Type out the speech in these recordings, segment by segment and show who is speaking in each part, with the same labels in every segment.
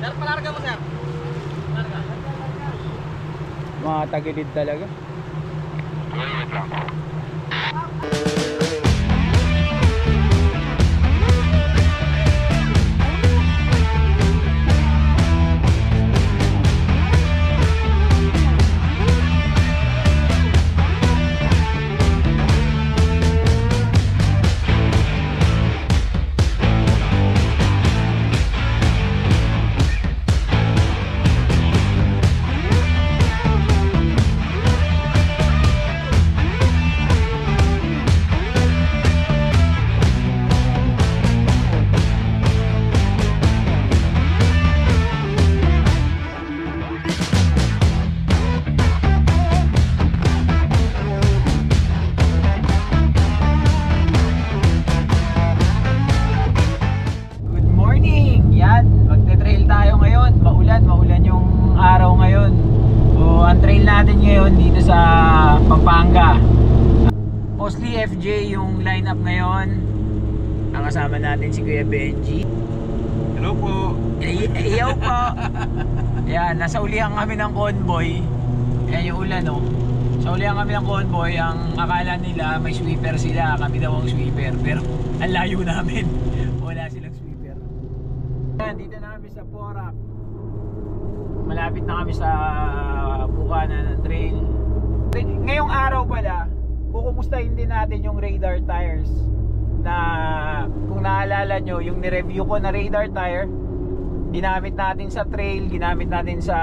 Speaker 1: Sir, palarga mo, sir.
Speaker 2: Mga tagilid talaga. Maulan yung araw ngayon. So ang trail natin ngayon dito sa Pampanga. Mostly FJ yung lineup ngayon. Ang kasama natin si Kuya Benji.
Speaker 1: Hello po.
Speaker 2: Ayaw po. Ayan, nasa ulihan kami ng convoy. Ayan yung ulan, no. Sa ulihan kami ng convoy. Ang akala nila may sweeper sila, kami daw ang sweeper. Pero ang layo namin. Wala silang sweeper. Ayan, dito na kami sa Porac. Malapit na kami sa bukana ng trail. Ngayong araw pala, kukumustahin din natin yung radar tires. Na kung naalala nyo, yung nireview ko na radar tire, ginamit natin sa trail, ginamit natin sa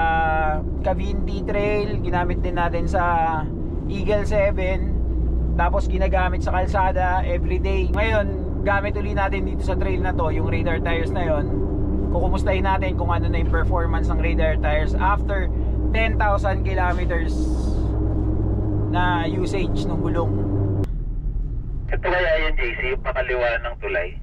Speaker 2: Cavinti Trail, ginamit din natin sa Eagle 7, tapos ginagamit sa kalsada everyday. Ngayon, gamit uli natin dito sa trail na to, yung radar tires na yon. Kukumustahin natin kung ano na yung performance ng radar tires after 10,000 kilometers na usage ng gulong.
Speaker 3: Ito kaya yan, JC, yung pakaliwa ng tulay?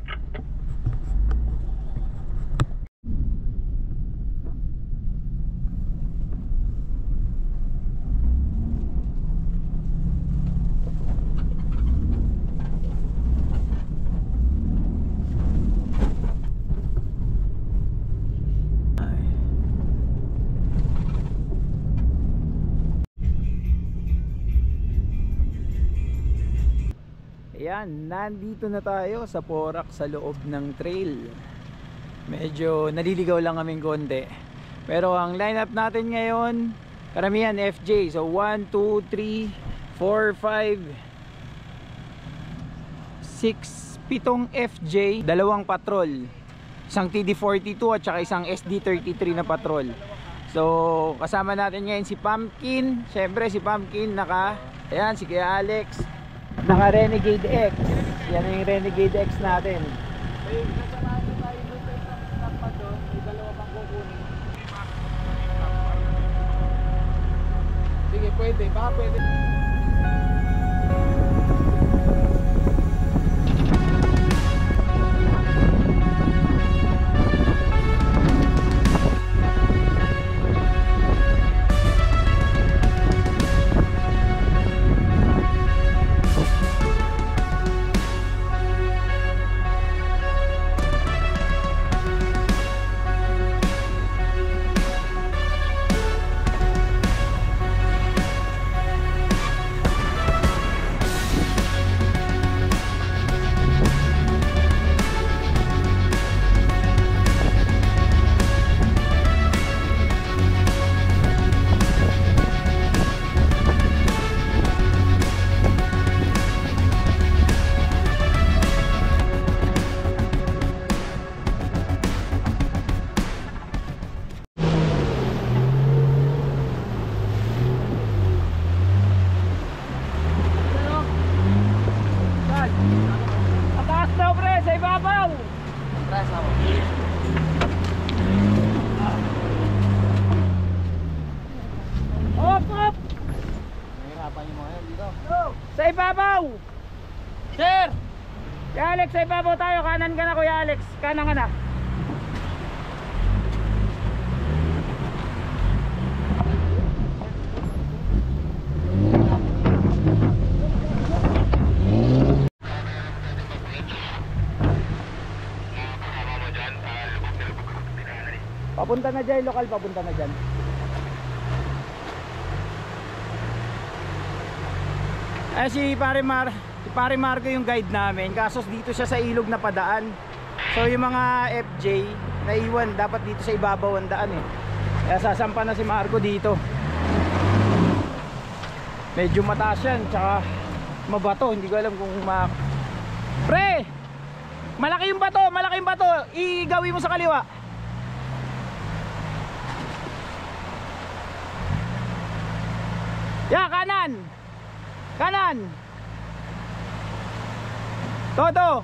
Speaker 2: Ayan, nandito na tayo sa Porac sa loob ng trail. Medyo naliligaw lang kaming konti. Pero ang lineup natin ngayon, karamihan FJ. So 1, 2, 3, 4, 5, 6, 7 FJ, dalawang patrol. Isang TD42 at saka isang SD33 na patrol. So kasama natin ngayon si Pumpkin. Siyempre si Pumpkin ayan, si Kuya Alex. Naka Renegade X. Yan yung Renegade X natin.
Speaker 1: Nasamahan tayo doon sa takpa doon. May dalawa pang kukunin. Sige, pwede. Baka pwede.
Speaker 2: Sa ibabaw! Sir! Kuya Alex, sa ibabaw tayo. Kanan ka na, Kuya Alex. Kanan ka na. Papunta na dyan, lokal, papunta na dyan. Ay, si Pare Marco yung guide namin. Kaso dito siya sa ilog na padaan. So yung mga FJ naiwan dapat dito sa ibabaw ang daan eh. Kaya sasampa na si Marco dito. Medyo mataas yan, tsaka mabato. Hindi ko alam kung Pre! Malaki yung bato, malaki yung bato. Igawin mo sa kaliwa. Ya, kanan. Kanan. Todo.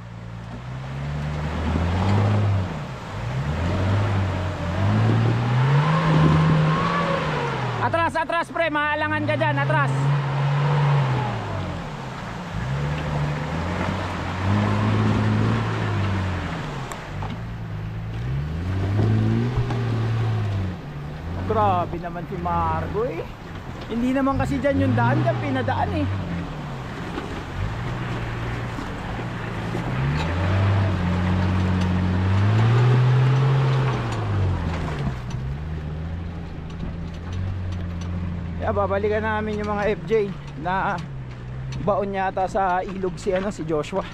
Speaker 2: Atras, atras pre, maalangan ka dyan, atras. Grabe naman si Margo eh. Hindi naman kasi dyan yung daan, dyan pinadaan eh. Kaya babalikan namin yung mga FJ na baon yata sa ilog si Joshua.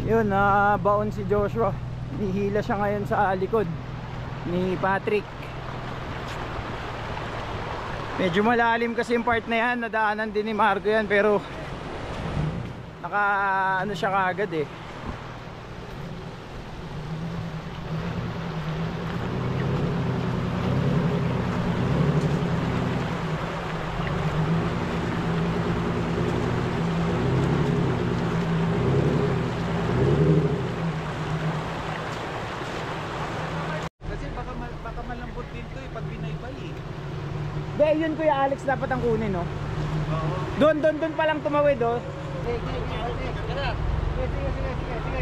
Speaker 2: Yun, baon si Joshua. Nihila siya ngayon sa likod ni Patrick. Medyo malalim kasi yung part na yan, nadaanan din ni Marco yan, pero naka ano siya kaagad eh.
Speaker 1: Kasi baka malambot din to pag binaybay eh.
Speaker 2: De, yun Kuya Alex dapat ang kunin, no? Doon pa lang tumawid, oh.
Speaker 1: Sige.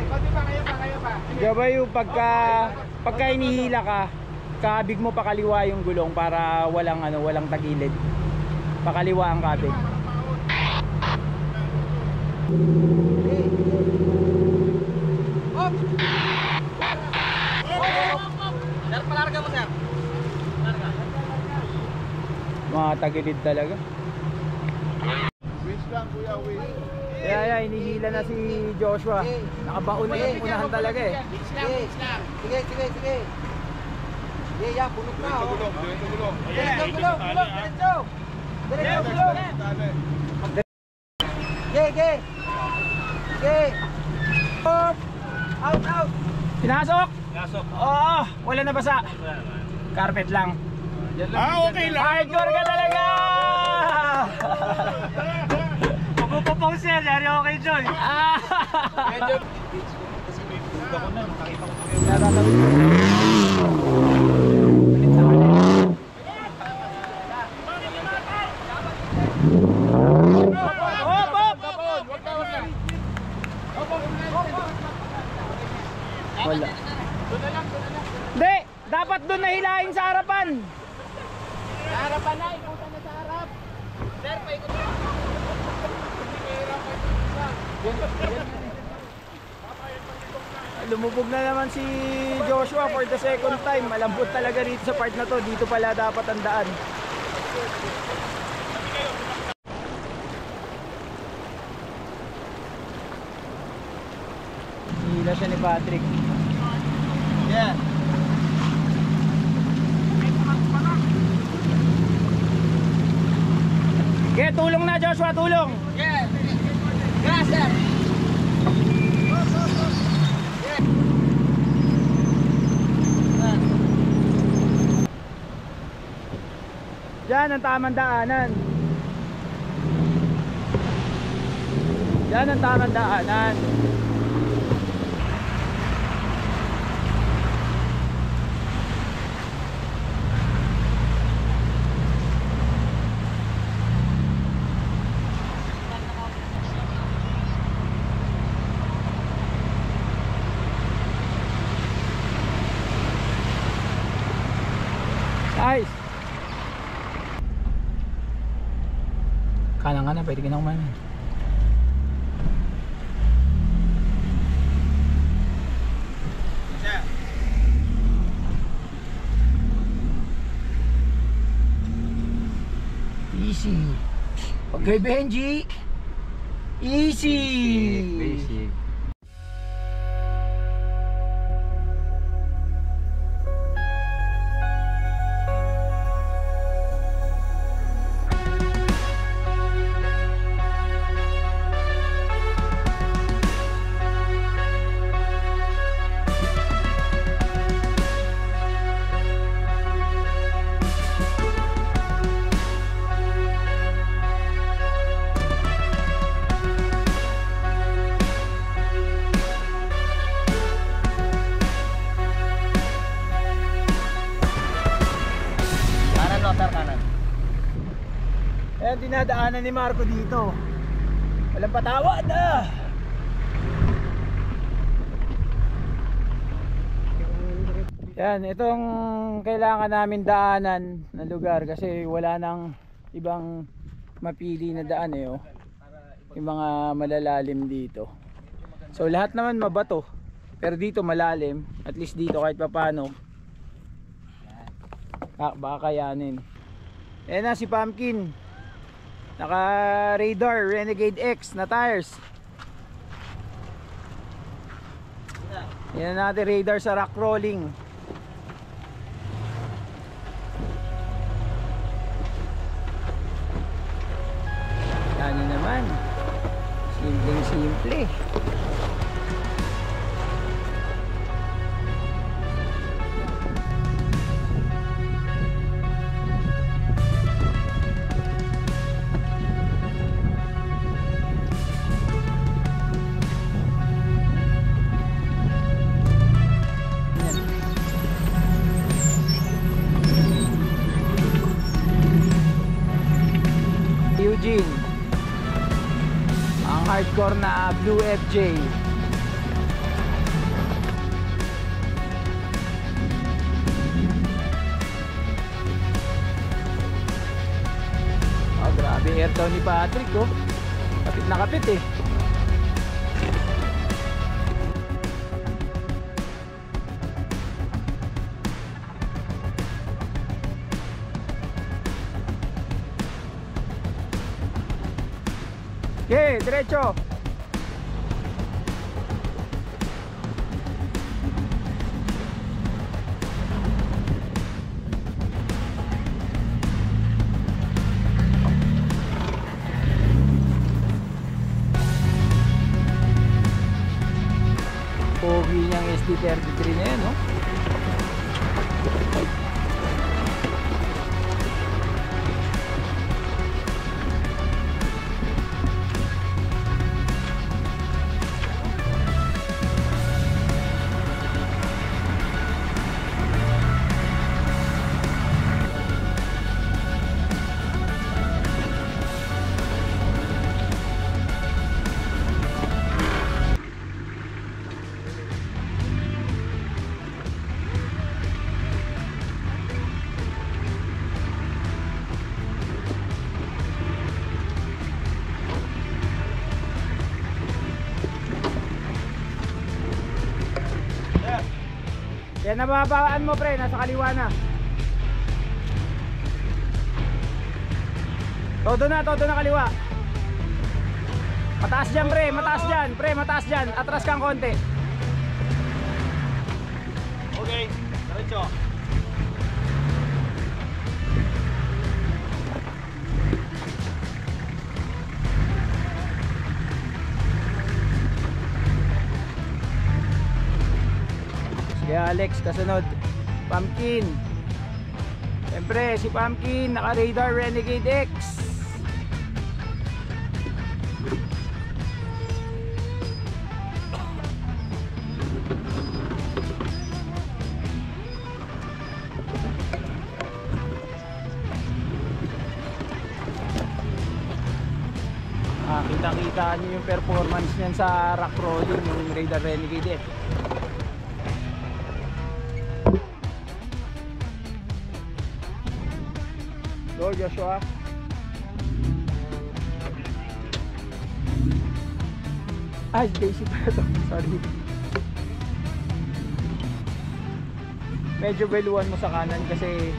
Speaker 1: Pati pa kayo pa.
Speaker 2: Gabay yung pagka inihila ka, kabig mo pakaliwa yung gulong para walang tagilid. Pakaliwa ang kabig.
Speaker 1: Hop! Sir, palarga mo, sir.
Speaker 2: Mga tagilid talaga.
Speaker 1: Wish lang, kuya, wish.
Speaker 2: Kaya inihila na si Joshua. Nakabaon na yung unahan talaga eh.
Speaker 1: Sige. Sige, ya, punog na, oh. Gulong. Diretso, gulong. Sige. Out.
Speaker 2: Pinasok? Oo, wala na basa. Carpet lang.
Speaker 1: Okay lang.
Speaker 2: Hardcore ka talaga!
Speaker 1: Pagpupong sir, yari okay, Joy. Medyo.
Speaker 3: Ako na, nakita ko po
Speaker 2: Wala. Hindi, dapat doon nahilahin sa harapan.
Speaker 1: Sa harapan na, ikutan na sa harap. Sir, paikot na.
Speaker 2: Lumubog na naman si Joshua for the second time. Malambot talaga rito sa part na to. Dito pala dapat ang daan. Hila siya ni Patrick.
Speaker 1: Yeah.
Speaker 2: Okay, tulong na Joshua, tulong.
Speaker 1: Yeah. Gas, sir.
Speaker 2: Diyan ang tamang daanan. Diyan ang tamang daanan. Nice. Kanan ka na, pwede ka na kumain. Kay Benji. Easy.
Speaker 1: Basic. Kanan o, sir, kanan.
Speaker 2: Ayan, dinadaanan ni Marco dito. Walang patawad ah. Yan, itong kailangan namin daanan na lugar kasi wala nang ibang mapili na daan eh, oh. Yung mga malalalim dito. So lahat naman mabato. Pero dito malalim, at least dito kahit papano. Baka kayanin. Ayan na si Pumpkin. Naka radar Renegade X na tires. Yan na natin radar sa rock rolling. Ano naman, simpleng simple. Eugene, ang hardcore na Blue FJ. Oh, grabe airtown ni Patrick, oh. Kapit na kapit eh. Okay, diretso. Pogi niyang SD33 na yan, no? Yan, nababaan mo pre, nasa kaliwa na. Todo na kaliwa. Mataas dyan pre, mataas dyan. Pre, mataas dyan, atras kang konti.
Speaker 1: Okay, diretso.
Speaker 2: Si Alex kasunod. Pumpkin. Siyempre si Pumpkin naka radar Renegade X. Kita-kita nyo yung performance niyan sa rock rolling, yung radar Renegade X. Go Joshua. Ay, Daisy pala to. Sorry. Medyo beluan mo sa kanan kasi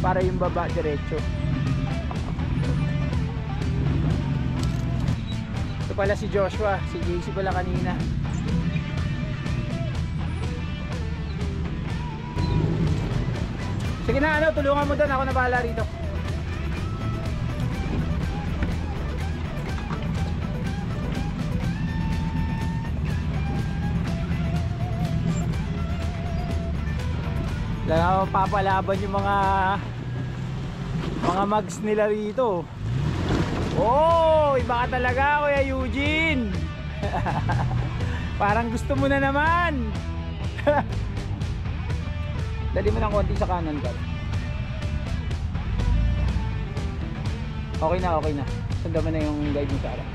Speaker 2: para yung baba diretso. pala si Joshua, si JC pala kanina. Sige na, ano, tulungan mo doon, ako na bahala rito. Wala papalaban yung mga mags nila rito. Oh, iba ka talaga, Kuya Eugene. Parang gusto mo na naman. Dali mo ng konti sa kanan ka. Okay na, okay na. Sundan mo na yung guide mo sa araw.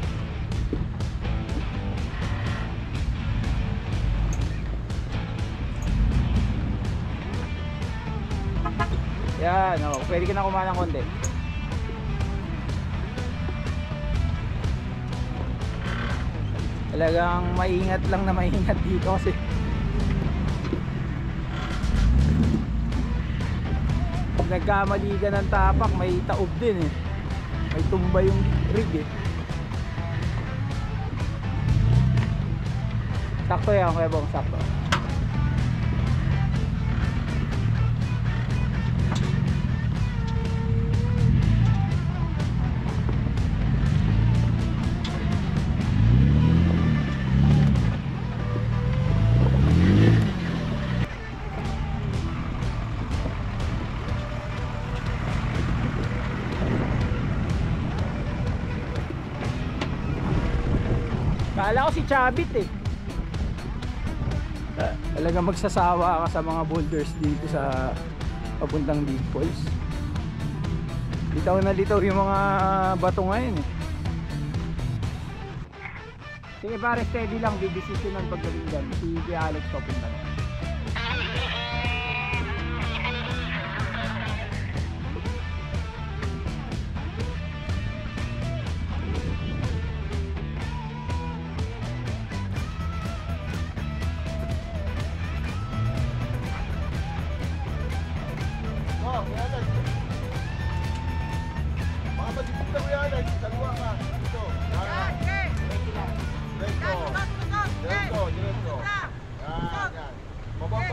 Speaker 2: Yan, oh, pwede ka na kumain ng konti. Talagang maingat lang na maingat dito kasi pag nagkamali ka ng tapak may taob din eh. May tumba yung rig eh. Sakto yan, Kuya Bong, sakto. Kala ko si Chabit eh. Talagang magsasawa ka sa mga boulders dito sa papuntang Big Falls. Litaw na litaw yung mga bato ngayon eh. Sige pare, steady lang, bibisisyonan pagdating dyan. Si Alex papunta na.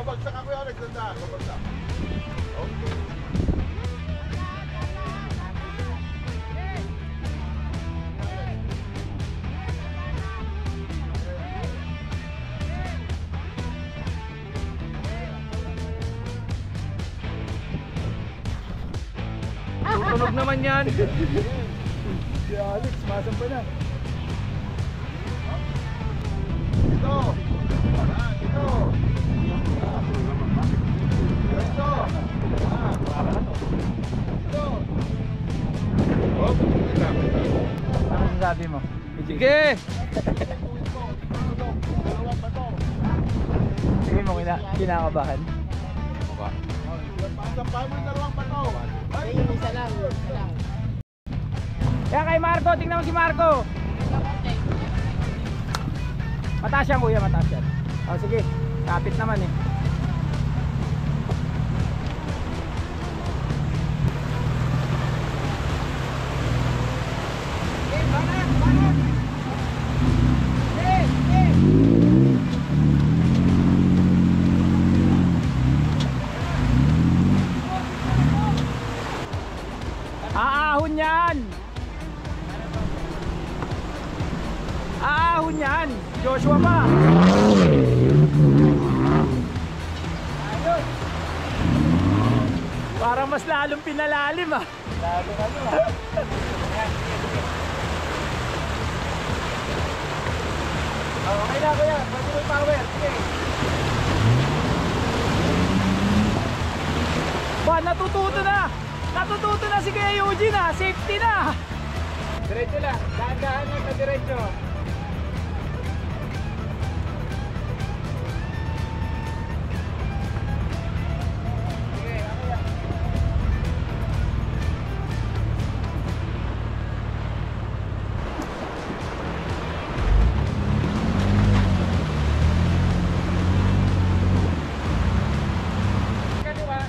Speaker 1: Babagsak ako yung nagdanda. Babagsak. Okay.
Speaker 2: Tutunog naman yan. Si Alex, masampa na.
Speaker 1: Ito. Ito.
Speaker 2: Ano sasabi mo? Sige! Sige mo, kinakabahan.
Speaker 1: Sampahan mo yung dalawang bato. Ay, isa lang.
Speaker 2: Kaya kay Marco, tingnan mo si Marco. Mataas yan kuya, mataas yan. O sige, kapit naman eh. Aahon yan! Aahon yan! Joshua pa! Ayun! Parang mas lalong pinalalim ah! Lalo ano ah! Okay na kuya, pwede mo power, sige! Ba, natututo na! Natututo na si Kuya Eugene ah! Safety na! Diretso lang, dahan-dahan lang na diretso. Sige, ako yan. Kaliwa.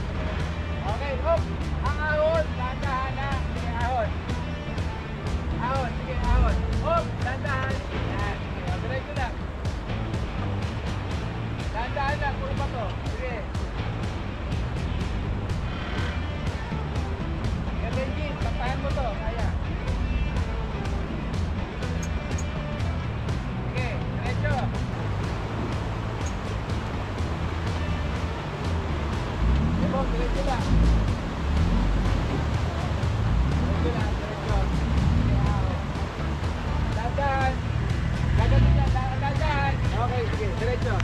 Speaker 2: Okay, hop! Ang ahon, dahan-dahan na. Sige, ahon. Ahon, sige, ahon. Hop, dahan-dahan.
Speaker 1: Dahan-dahan lang, puro pa to. Sige. Yan, Benjin, tapahan mo to. Kaya. Sige, diretso. Dibo, diretso lang. Diretso lang, diretso. Dahan-dahan. Gagawin yan, dahan-dahan. Okay, sige, diretso.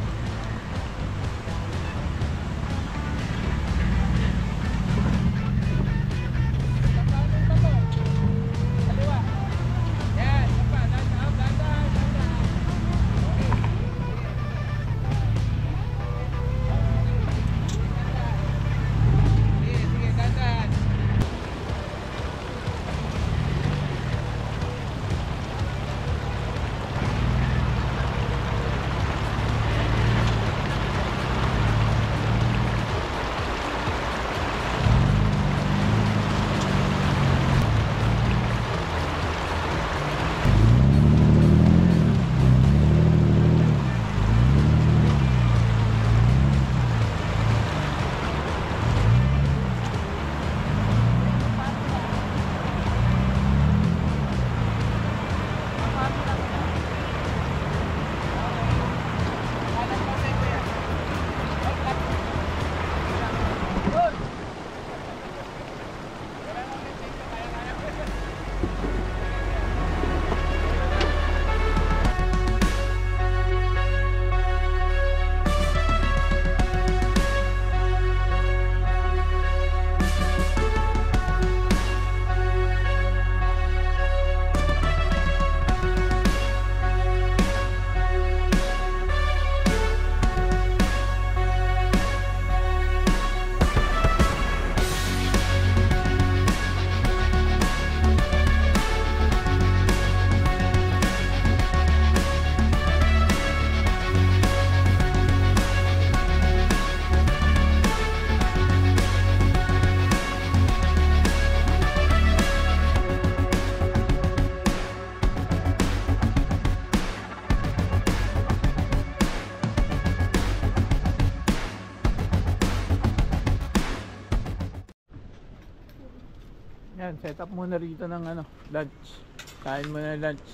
Speaker 2: Yan, set up muna rito ng ano, lunch. Kain muna lunch.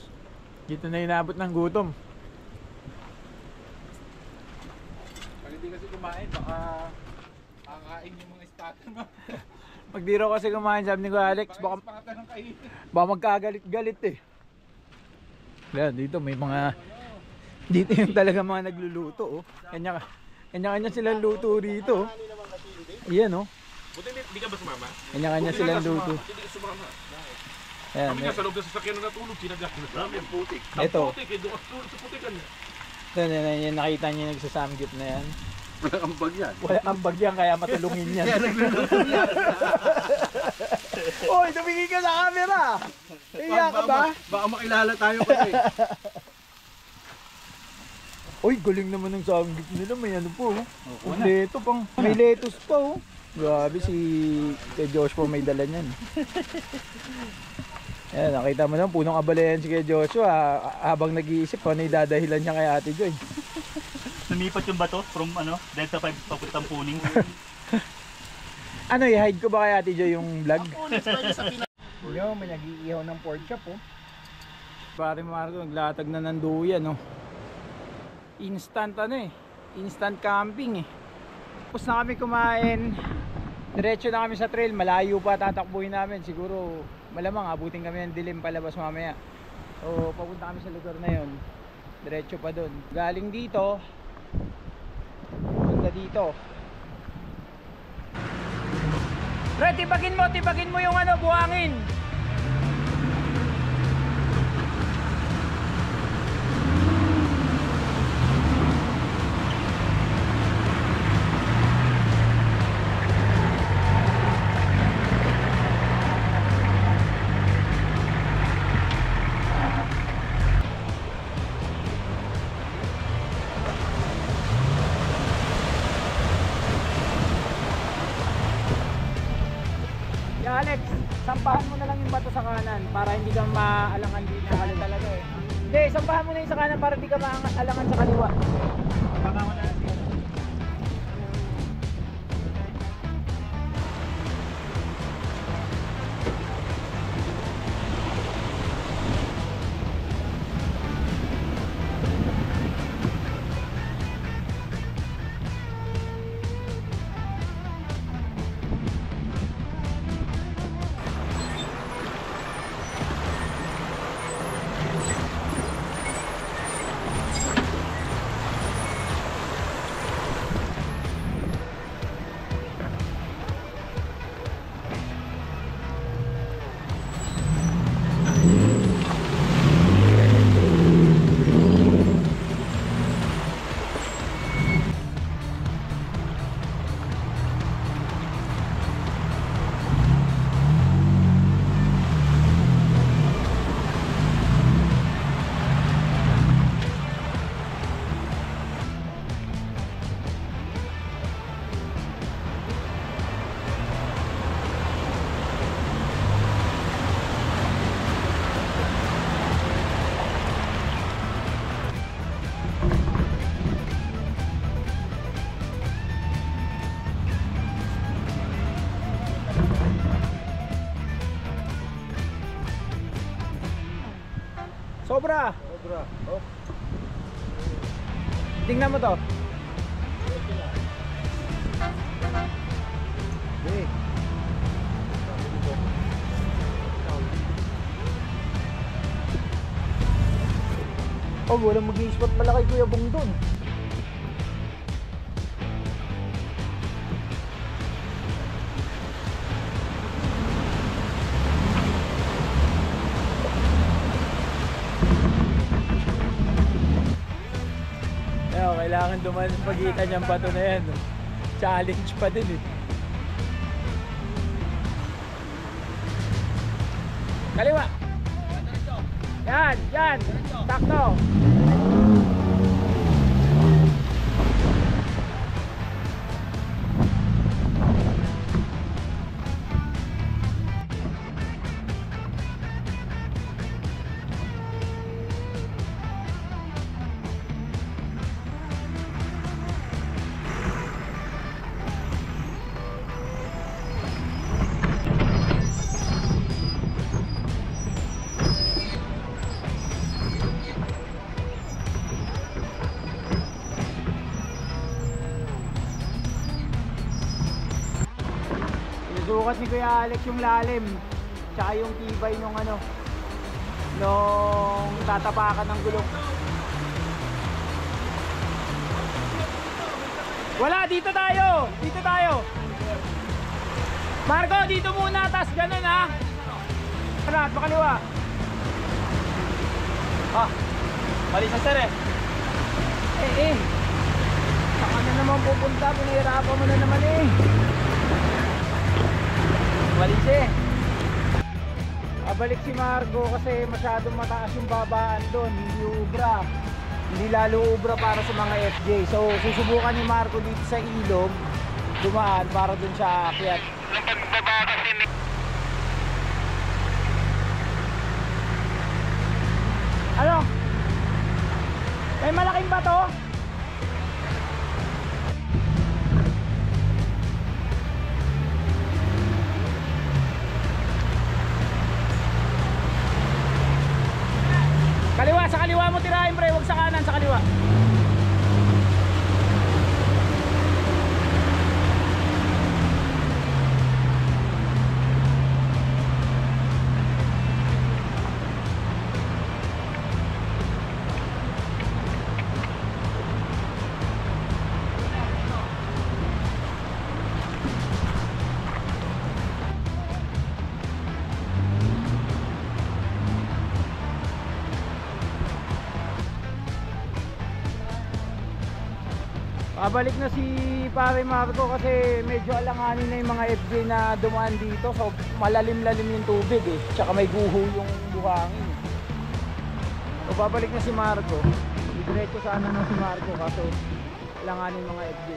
Speaker 2: Dito na inabot ng gutom.
Speaker 1: Pag hindi kasi kumain, baka kakain yung mga spotter mo.
Speaker 2: Pag di raw kasi kumain, sabi ni ko Alex, baka magkagalit-galit eh. Yan, dito may mga, dito yung talaga mga nagluluto oh. Kanya-kanya silang luto rito oh. Ayan oh.
Speaker 4: Buti hindi ka ba sumama?
Speaker 2: Kanya-kanya silang luto.
Speaker 4: Hindi ka sumama.
Speaker 2: Ayan,
Speaker 4: Kami nga sa loob ng sasakyan na natulog, kinagahan namin. Putik.
Speaker 2: Ito.
Speaker 4: Putik, eh, doon tulog sa putikan niya.
Speaker 2: Yan, nakita niyo yung nagsasamgip na yan.
Speaker 3: Wala kang bag yan.
Speaker 2: Wala ambag yan, kaya matulungin yan. Oy, tumingin ka sa camera! Iya ka ba?
Speaker 3: Baka makilala tayo kasi.
Speaker 2: Oy, galing naman ng samgip nila. May ano po. Leto pang. May lettuce pa oh. Grabe si Joshua may dala niyan. Ayan, nakita mo lang, punong abalayan si Joshua habang nag-iisip paano idadahilan niya kay Ate Joy.
Speaker 5: Lumipat yung bato from ano, Delta 5 papuntang Puning.
Speaker 2: Ano, i-hide ko ba kay Ate Joy yung vlog? Yo, may nag-iihaw ng pork chop oh. Pare Marco, naglatag na ng duyan oh. Instant ano eh, instant camping eh. Tapos na kami kumain, diretso na kami sa trail, malayo pa tatakbuhin namin. Siguro malamang abutin kami ng dilim palabas mamaya. So papunta kami sa lugar na yon, diretso pa dun. Galing dito, punta dito. Pre, tibagin mo yung ano, buhangin. Alex, sampahan mo na lang yung bato sa kanan para hindi ka maalangan dito sa kaliwa talaga eh. Hindi, sampahan mo na yung sa kanan para hindi ka maalangan sa kaliwa. Baka wala na siya. Cobra. Oh. Tingnan mo to. Okay. Oh, walang mag-i-spot pala kay Kuya Bong doon. Kailangan dumaan sa pagitan niyang bato na yan. Challenge pa din eh. Kaliwa. Yan, yan. Takto. Sukat ni Kuya Alex yung lalim tsaka yung tibay nung ano nung tatapakan ng gulong. Wala, dito tayo. Dito tayo. Marco, dito muna, tas ganun ha. Arat, makaliwa. Ah, mali sa sir eh. Saka na naman pupunta, pinahirapan mo na naman eh. Balik eh. Balik si Margo kasi masyadong mataas yung babaan doon, hindi ubra. Hindi lalo ubra para sa mga FJ. So susubukan ni Margo dito sa ilog dumaan para dun siya aakyat. Ano? May malaking bato? Kaliwa, sa kaliwa mo tirahin pre, huwag sa kanan, sa kaliwa. Balik na si Pare Marco kasi medyo alanganin na yung mga FJ na dumaan dito. So malalim-lalim yung tubig eh. Tsaka may guho yung buhangin. So babalik na si Marco. Diretso sana na si Marco kaso alanganin yung mga FJ.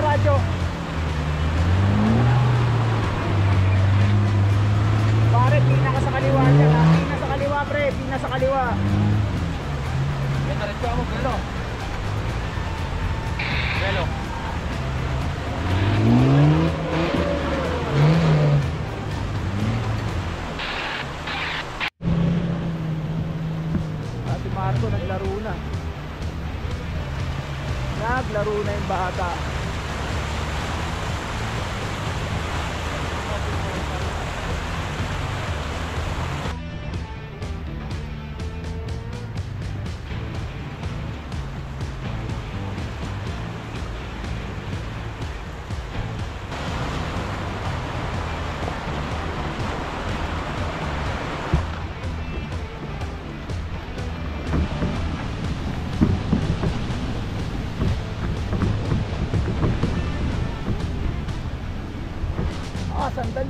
Speaker 2: Radyo. Pare, pina ka sa kaliwa dyan ha. Pina sa kaliwa pre, pina sa kaliwa. Yan, naretso ako, Belo. Belo. Si Marco naglaro na. Naglaro na yung bata.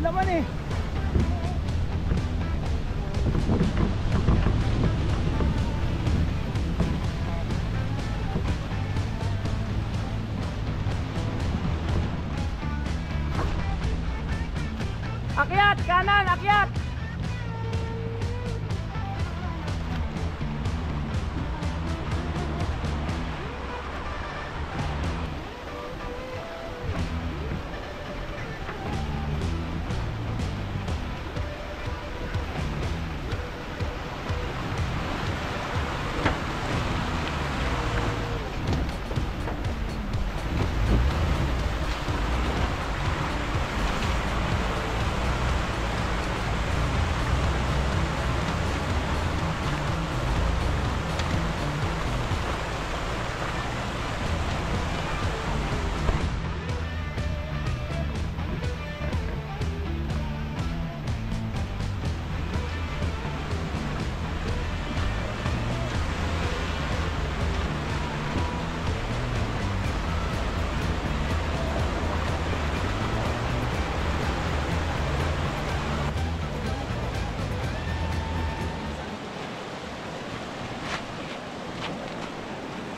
Speaker 2: laman eh. Akyat! Kanan! Akyat!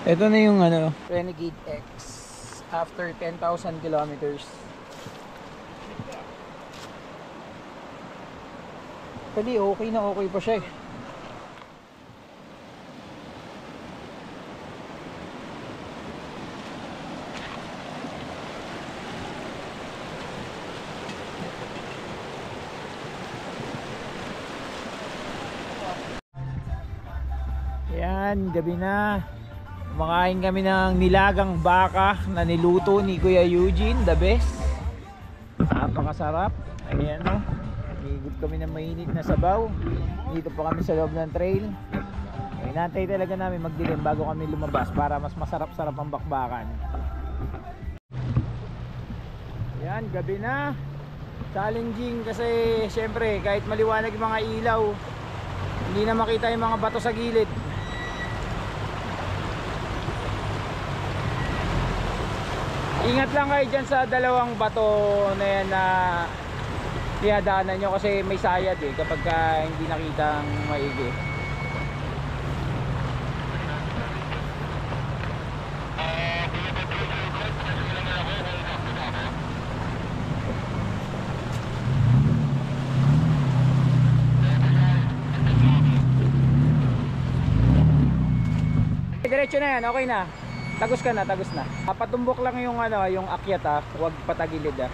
Speaker 2: Ito na yung ano, Renegade X after 10,000 kilometers. Actually, okay na okay pa siya eh. Yan, gabi na. Kumakain kami ng nilagang baka na niluto ni Kuya Eugene, the best. Napakasarap. Ayan o. Higop kami ng mainit na sabaw. Dito pa kami sa loob ng trail. Inantay talaga namin magdilim bago kami lumabas para mas masarap-sarap ang bakbakan. Ayan, gabi na. Challenging kasi syempre kahit maliwanag yung mga ilaw, hindi na makita yung mga bato sa gilid. Ingat lang kayo dyan sa dalawang bato na yan na tiyadaanan nyo kasi may sayad eh kapag hindi nakita ang maigi. Diretso na yan, okay na. Tagos ka na, tagos na. Patumbok lang yung ano, yung akyat ah, huwag patagilid ah.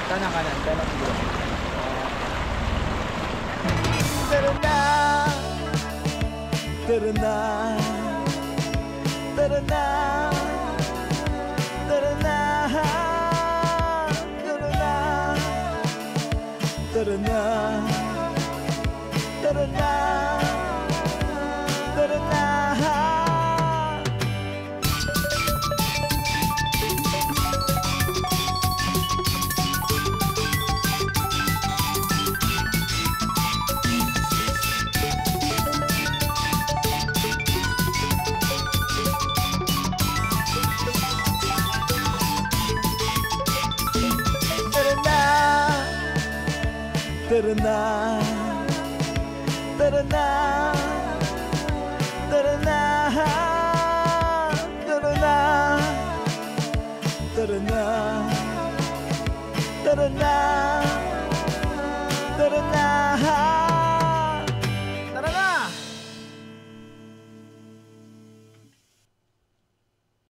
Speaker 2: Kanan, kanan dito.
Speaker 6: Tara na, tara na, tara na, tara na, tara na, tara na, tara na, tara na. Tara na, tara na, tara na, tara na, tara na, tara na.